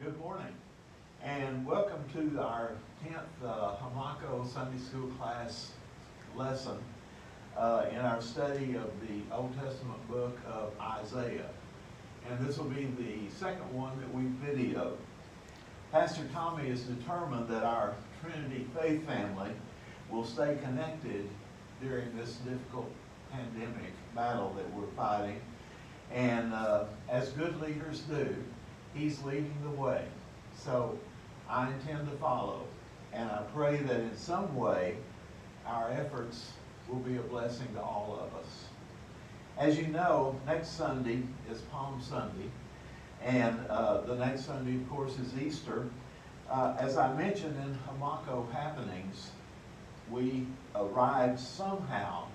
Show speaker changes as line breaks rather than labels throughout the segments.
Good morning, and welcome to our 10th HAMACO Sunday School class lesson in our study of the Old Testament book of Isaiah. And this will be the second one that we videoed. Pastor Tommy is determined that our Trinity Faith family will stay connected during this difficult pandemic battle that we're fighting. And as good leaders do, he's leading the way. So I intend to follow. And I pray that in some way our efforts will be a blessing to all of us. As you know, next Sunday is Palm Sunday. And the next Sunday, of course, is Easter. As I mentioned in HAMACO Happenings, we arrived somehow,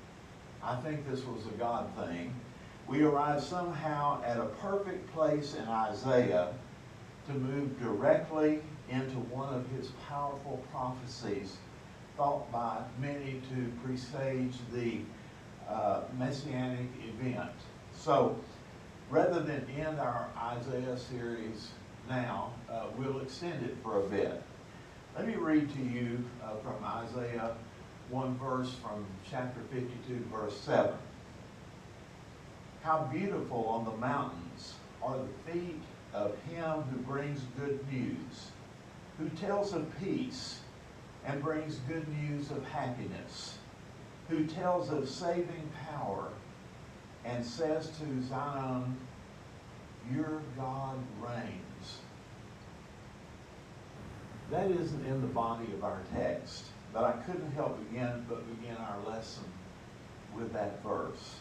I think this was a God thing, we arrived somehow at a perfect place in Isaiah to move directly into one of his powerful prophecies thought by many to presage the Messianic event. So rather than end our Isaiah series now, we'll extend it for a bit. Let me read to you from Isaiah one verse from chapter 52, verse 7. How beautiful on the mountains are the feet of him who brings good news, who tells of peace and brings good news of happiness, who tells of saving power and says to Zion, your God reigns. That isn't in the body of our text, but I couldn't help but begin our lesson with that verse.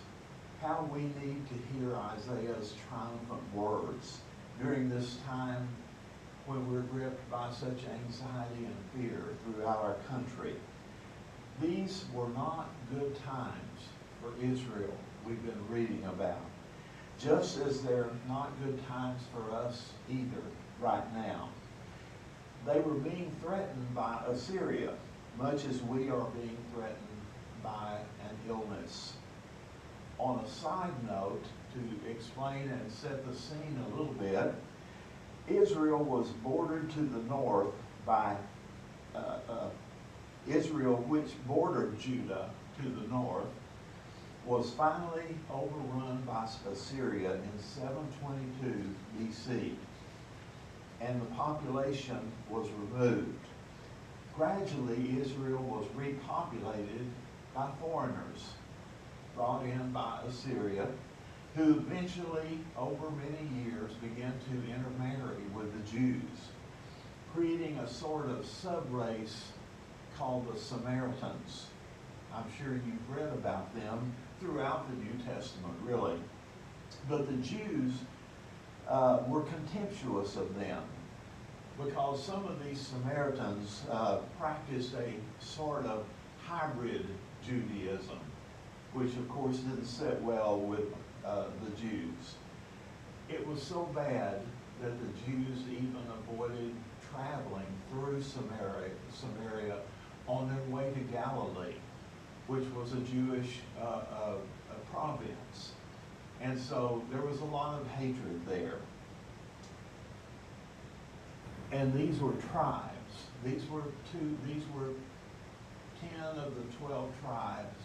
How we need to hear Isaiah's triumphant words during this time when we're gripped by such anxiety and fear throughout our country. These were not good times for Israel we've been reading about, just as they're not good times for us either right now. They were being threatened by Assyria, much as we are being threatened by an illness. On a side note, to explain and set the scene a little bit, Israel was bordered to the north by Israel, which bordered Judah to the north, was finally overrun by Assyria in 722 BC, and the population was removed. Gradually, Israel was repopulated by foreigners brought in by Assyria, who eventually, over many years, began to intermarry with the Jews, creating a sort of sub-race called the Samaritans. I'm sure you've read about them throughout the New Testament, really. But the Jews were contemptuous of them because some of these Samaritans practiced a sort of hybrid Judaism, which of course didn't sit well with the Jews. It was so bad that the Jews even avoided traveling through Samaria on their way to Galilee, which was a Jewish province. And so there was a lot of hatred there. And these were tribes. These were 10 of the 12 tribes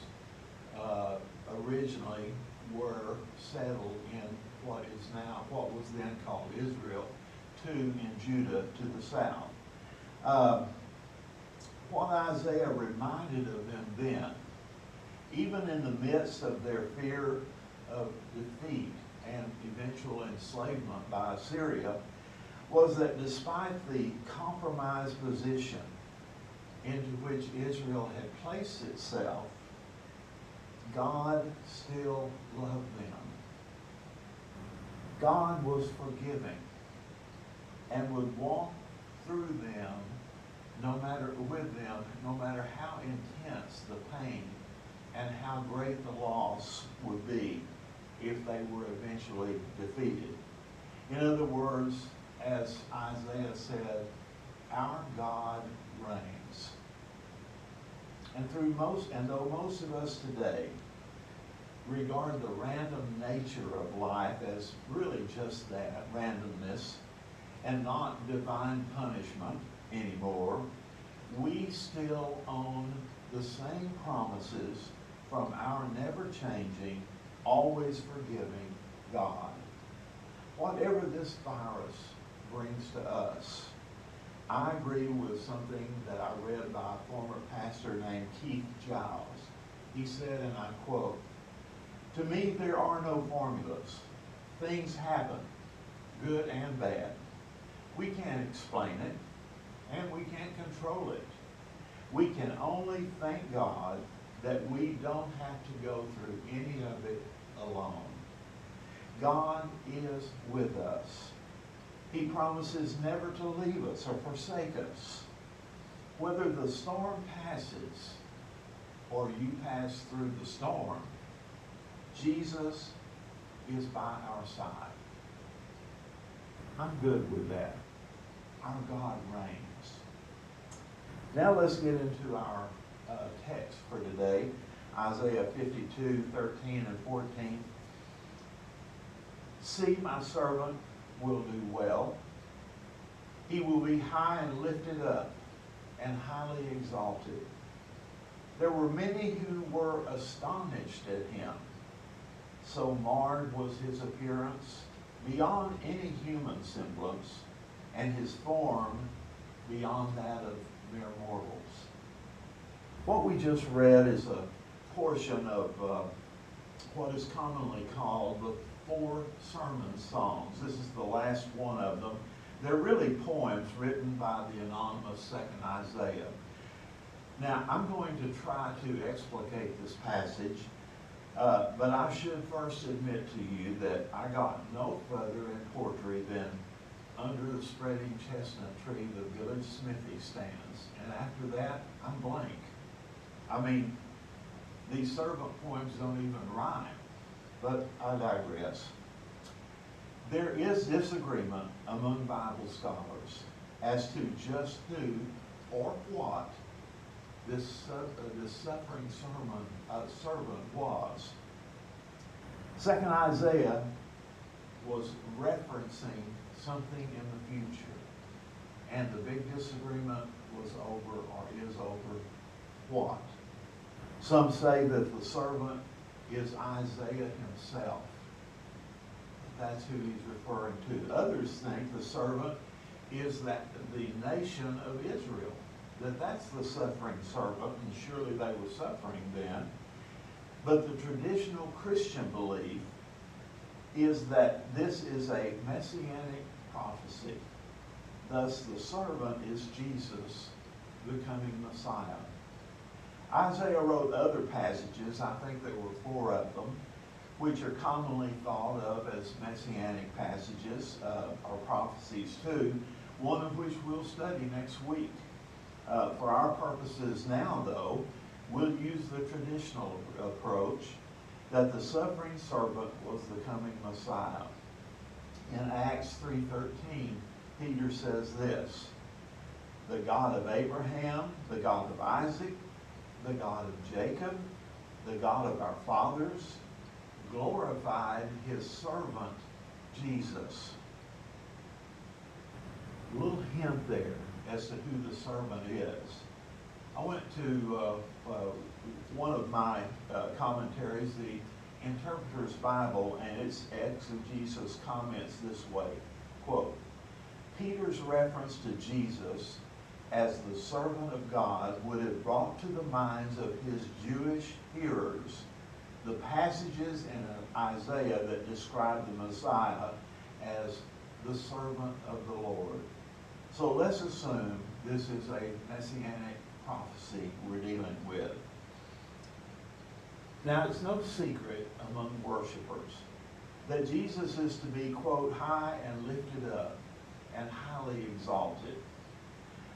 originally were settled in what was then called Israel, 2 in Judah to the south. What Isaiah reminded of them then, even in the midst of their fear of defeat and eventual enslavement by Assyria, was that despite the compromised position into which Israel had placed itself, God still loved them. God was forgiving and would walk through them with them, no matter how intense the pain and how great the loss would be if they were eventually defeated. In other words, as Isaiah said, our God reigns. And though most of us today regard the random nature of life as really just that, randomness, and not divine punishment anymore, we still own the same promises from our never-changing, always forgiving God. Whatever this virus brings to us, I agree with something that I read by a former pastor named Keith Giles. He said, and I quote, "To me, there are no formulas. Things happen, good and bad. We can't explain it, and we can't control it. We can only thank God that we don't have to go through any of it alone. God is with us. He promises never to leave us or forsake us. Whether the storm passes or you pass through the storm, Jesus is by our side." I'm good with that. Our God reigns. Now let's get into our text for today, Isaiah 52, 13 and 14. "See, my servant will do well. He will be high and lifted up and highly exalted. There were many who were astonished at him. So marred was his appearance beyond any human semblance, and his form beyond that of mere mortals." What we just read is a portion of what is commonly called the 4 sermon songs. This is the last one of them. They're really poems written by the anonymous second Isaiah. Now, I'm going to try to explicate this passage, but I should first admit to you that I got no further in poetry than "Under the spreading chestnut tree the village smithy stands," and after that, I'm blank. I mean, these servant poems don't even rhyme, but I digress. There is disagreement among Bible scholars as to just who or what this suffering servant was. Second Isaiah was referencing something in the future, and the big disagreement was over, or is over, what? Some say that the servant is Isaiah himself. That's who he's referring to. Others think the servant is that the nation of Israel, that's the suffering servant, and surely they were suffering then. But the traditional Christian belief is that this is a messianic prophecy. Thus, the servant is Jesus, the coming Messiah. Isaiah wrote other passages, I think there were 4 of them, which are commonly thought of as messianic passages, or prophecies too, one of which we'll study next week. For our purposes now, though, we'll use the traditional approach that the suffering servant was the coming Messiah. In Acts 3:13, Peter says this: "The God of Abraham, the God of Isaac, the God of Jacob, the God of our fathers, glorified his servant Jesus." A little hint there as to who the servant is. I went to one of my commentaries, the Interpreter's Bible, and its exegesis comments this way, quote, "Peter's reference to Jesus as the servant of God would have brought to the minds of his Jewish hearers the passages in Isaiah that describe the Messiah as the servant of the Lord." So let's assume this is a messianic prophecy we're dealing with. Now, it's no secret among worshipers that Jesus is to be, quote, "high and lifted up and highly exalted."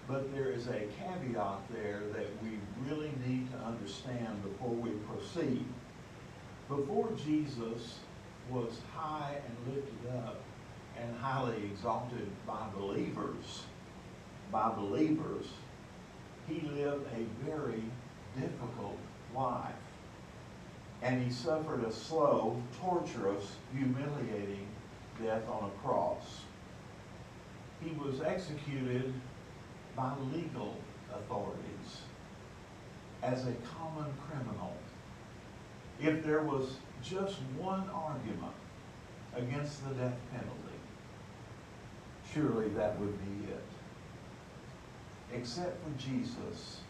But there is a caveat there that we really need to understand before we proceed. Before Jesus was high and lifted up and highly exalted by believers, he lived a very difficult life. And he suffered a slow, torturous, humiliating death on a cross. he was executed by legal authorities as a common criminal. If there was just one argument against the death penalty, surely that would be it. Except for Jesus,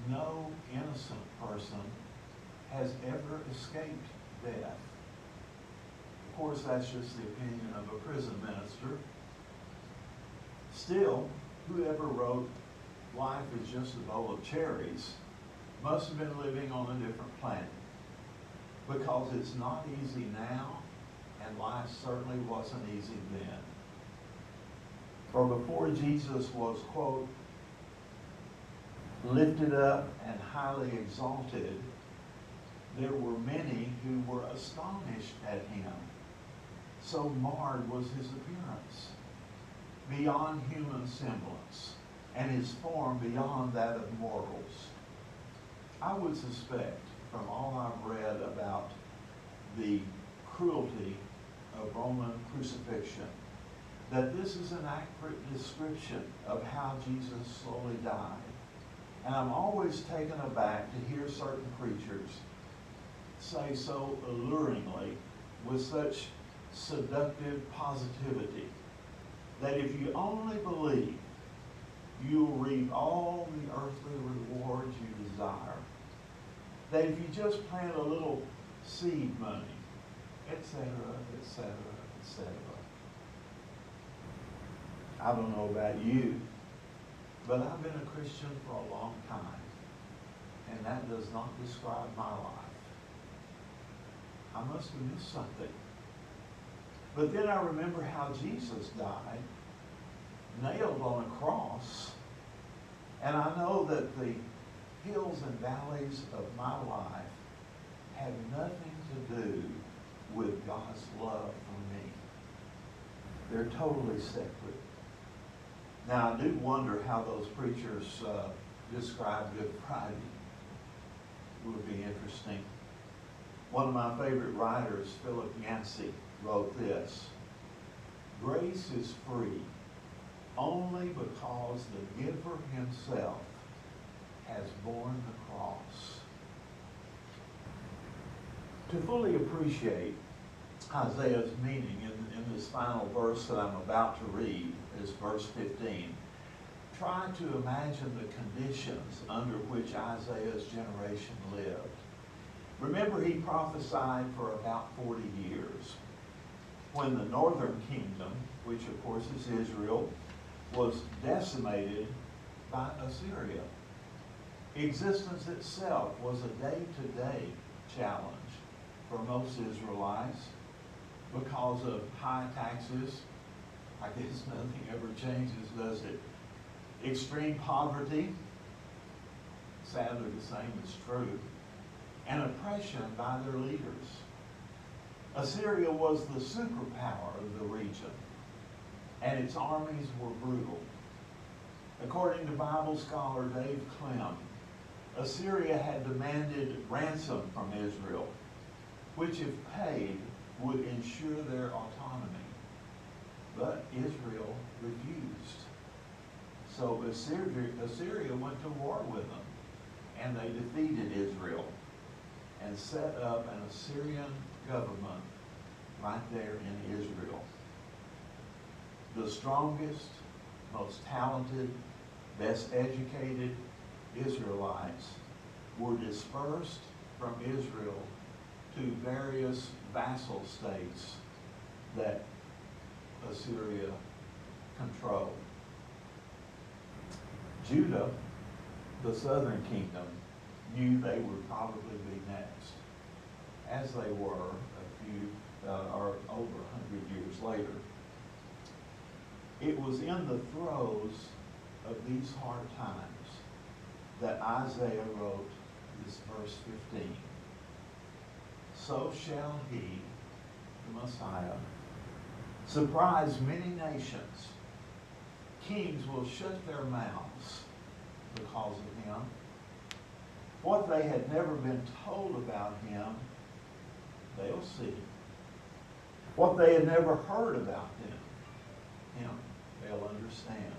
no innocent person has ever escaped death. Of course, that's just the opinion of a prison minister. Still, whoever wrote "Life is just a bowl of cherries" must have been living on a different planet, because it's not easy now, and life certainly wasn't easy then. For before Jesus was, quote, lifted up and highly exalted, there were many who were astonished at him. So marred was his appearance, beyond human semblance, and his form beyond that of mortals. I would suspect, from all I've read about the cruelty of Roman crucifixion, that this is an accurate description of how Jesus slowly died. And I'm always taken aback to hear certain preachers say so alluringly, with such seductive positivity, that if you only believe, you'll reap all the earthly rewards you desire. That if you just plant a little seed money, etc., etc., etc. I don't know about you, but I've been a Christian for a long time, and that does not describe my life. I must have missed something. But then I remember how Jesus died, nailed on a cross, and I know that the hills and valleys of my life have nothing to do with God's love for me. They're totally separate. Now, I do wonder how those preachers describe Good Friday. It would be interesting. One of my favorite writers, Philip Yancey, wrote this: "Grace is free only because the giver himself has borne the cross." To fully appreciate Isaiah's meaning in this final verse that I'm about to read, is verse 15. Try to imagine the conditions under which Isaiah's generation lived. Remember, he prophesied for about 40 years when the northern kingdom, which of course is Israel, was decimated by Assyria. Existence itself was a day-to-day challenge for most Israelites because of high taxes. I guess nothing ever changes, does it? Extreme poverty, sadly the same is true, and oppression by their leaders. Assyria was the superpower of the region, and its armies were brutal. According to Bible scholar Dave Clem, Assyria had demanded ransom from Israel, which if paid would ensure their autonomy. But Israel refused. So Assyria went to war with them, and they defeated Israel and set up an Assyrian government right there in Israel. The strongest, most talented, best educated Israelites were dispersed from Israel to various vassal states that Assyria controlled. Judah, the southern kingdom, knew they would probably be next, as they were a few or over 100 years later. It was in the throes of these hard times that Isaiah wrote this verse 15. So shall he, the Messiah, surprise many nations. Kings will shut their mouths because of him. What they had never been told about him, they'll see. What they had never heard about him, they'll understand.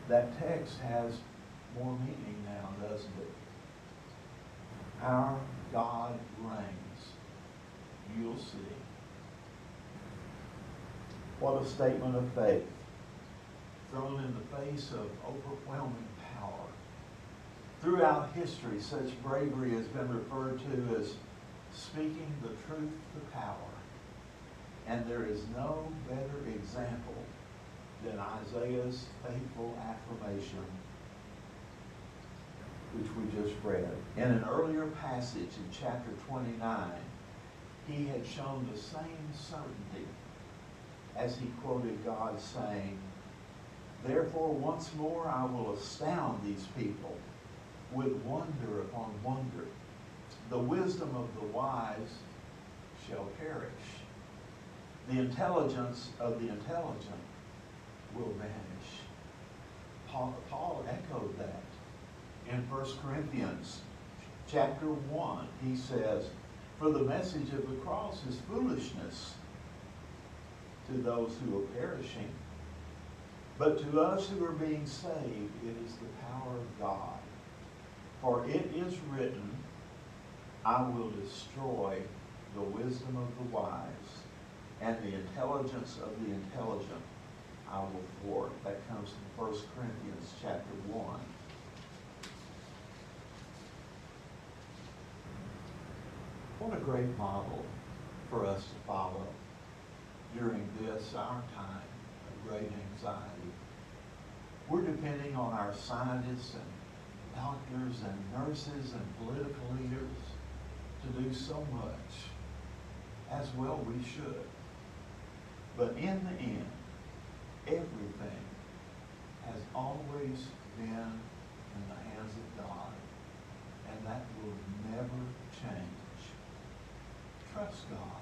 That text has more meaning now, doesn't it? Our God reigns. You'll see. What a statement of faith, thrown in the face of overwhelming power. Throughout history, such bravery has been referred to as speaking the truth to power. And there is no better example than Isaiah's faithful affirmation, which we just read. In an earlier passage in chapter 29, he had shown the same certainty as he quoted God saying, "Therefore once more I will astound these people with wonder upon wonder. The wisdom of the wise shall perish. The intelligence of the intelligent will vanish." Paul echoed that in 1 Corinthians chapter 1. He says, "For the message of the cross is foolishness to those who are perishing, but to us who are being saved, it is the power of God. For it is written, I will destroy the wisdom of the wise, and the intelligence of the intelligent I will thwart." That comes from 1 Corinthians chapter 1. What a great model for us to follow during this, our time of great anxiety. We're depending on our scientists and doctors and nurses and political leaders to do so much, as well we should. But in the end, everything has always been in the hands of God, and that will never change. Trust God.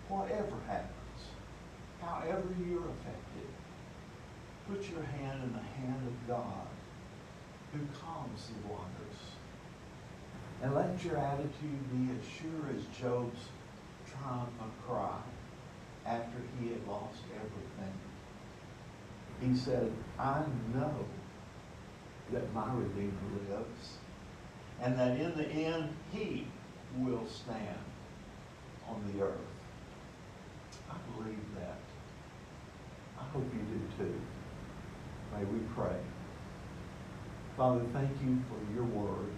Whatever happens, however you're affected, put your hand in the hand of God who calms the waters. And let your attitude be as sure as Job's triumphant cry after he had lost everything. He said, "I know that my Redeemer lives, and that in the end he will stand on the earth." I believe that. I hope you do too. May we pray. Father, thank you for your word.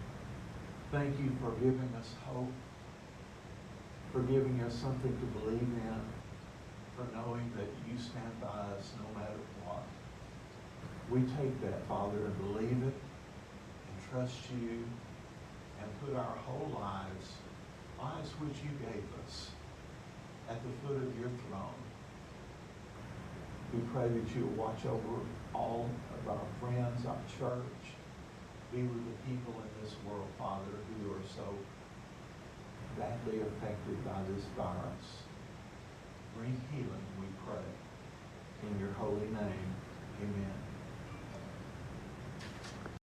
Thank you for giving us hope, for giving us something to believe in, for knowing that you stand by us no matter what. We take that, Father, and believe it, and trust you, and put our whole lives which you gave us, at the foot of your throne. We pray that you will watch over all of our friends, our church. Be with the people in this world, Father, who are so badly affected by this virus. Bring healing, we pray. In your holy name, amen.